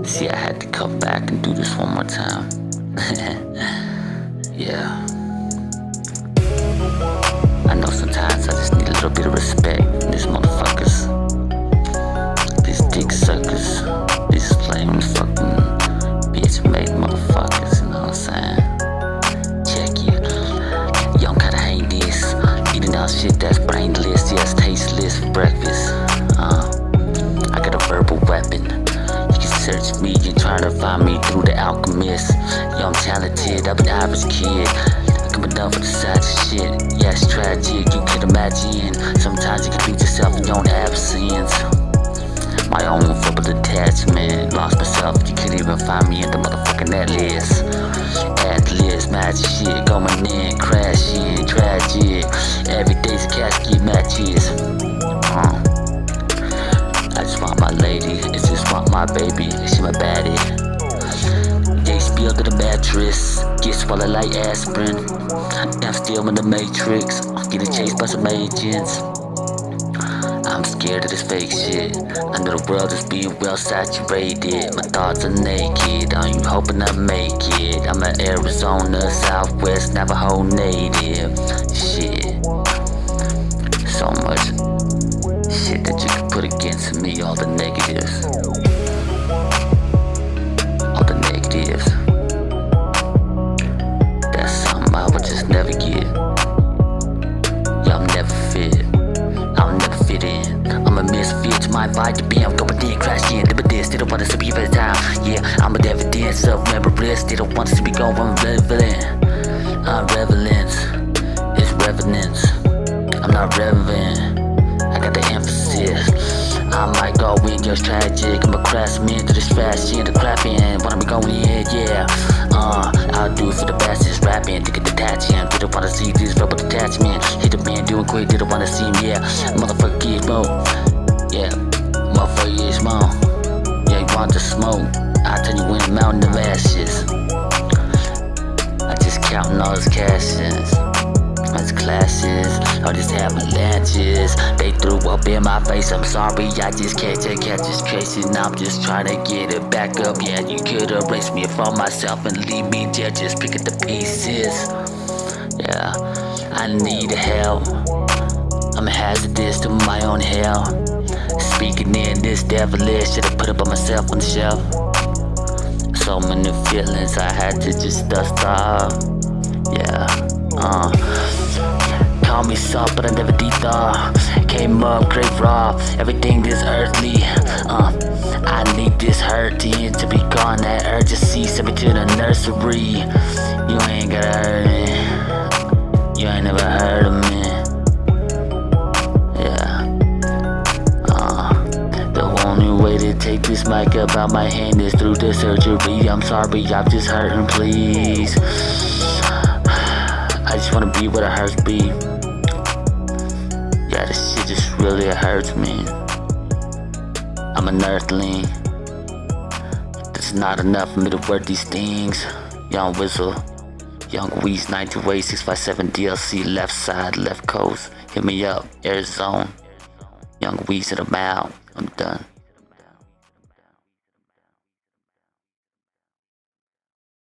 See, I had to come back and do this one more time. Yeah. I know sometimes I just need a little bit of respect from these motherfuckers. These dick suckers. These lame fucking bitch-made motherfuckers, you know what I'm saying? Check it. You don't gotta hate this. Eating out shit that's brainless, yes, tasteless for breakfast. I got a verbal weapon. You can search me, you're trying to find me through the alchemist. Yo, I'm talented, I'm an average kid. Coming down for the side of shit. Yeah, it's tragic, you can imagine. Sometimes you can beat yourself in your own absence. My own verbal attachment. Lost myself, you couldn't even find me in the motherfucking atlas. Atlas, magic shit, going in, crashing, tragic. Every day's a casket matches. I just want my lady, I just want my baby, she my baddie. They spilled to the mattress, get swallowed like aspirin. I'm still in the matrix, getting chased by some agents. I'm scared of this fake shit. I know the world is being well saturated. My thoughts are naked, I'm hoping I make it. I'm an Arizona, Southwest, Navajo native. Shit, so much shit that you can put against me, all the negatives. All the negatives. That's something I would just never get. Y'all never fit. I'll never fit in. I'm a misfit to my vibe to be. I'm going in, crashing, live this. They don't want us to be for the time. Yeah, I'm a evidence of remembrance. They don't want us to be going relevant. Relevance. It's revenance. I'm not relevant. I got the emphasis. I might go in, just tragic. I'm a craftsman to this fashion, the crafting. Wanna be going in, yeah. I'll do it for the bastards rapping, to get detaching. Didn't wanna see this verbal detachment. Hit the man doing quick, didn't wanna see him, yeah. Motherfucker get more, yeah. Motherfucker get more. Yeah, you want the smoke? I'll tell you when the mountain of ashes. I just counting all his cashes. As classes, or just avalanches. They threw up in my face, I'm sorry, I just can't take catch this chasing. I'm just trying to get it back up. Yeah, you could erase me from myself and leave me there, just pick up the pieces. Yeah, I need help. I'm hazardous to my own hell. Speaking in this devilish, should've put it by myself on the shelf. So many feelings I had to just dust off. Yeah, call me soft, but I never dethought. Came up great raw, everything this earthly. I need this hurting to be gone. That urgency sent me to the nursery. You ain't gotta hurt me. You ain't never heard of me. Yeah. The only way to take this mic up out my hand is through the surgery. I'm sorry, I'm just hurting, please. I just wanna be where the hurts be. Yeah, this shit just really hurts me. I'm an earthling. There's not enough for me to word these things. Young Whistle, Young Wheeze, 928-657 DLC, left side, left coast. Hit me up, Arizona. Young Wheeze in the mouth. I'm done.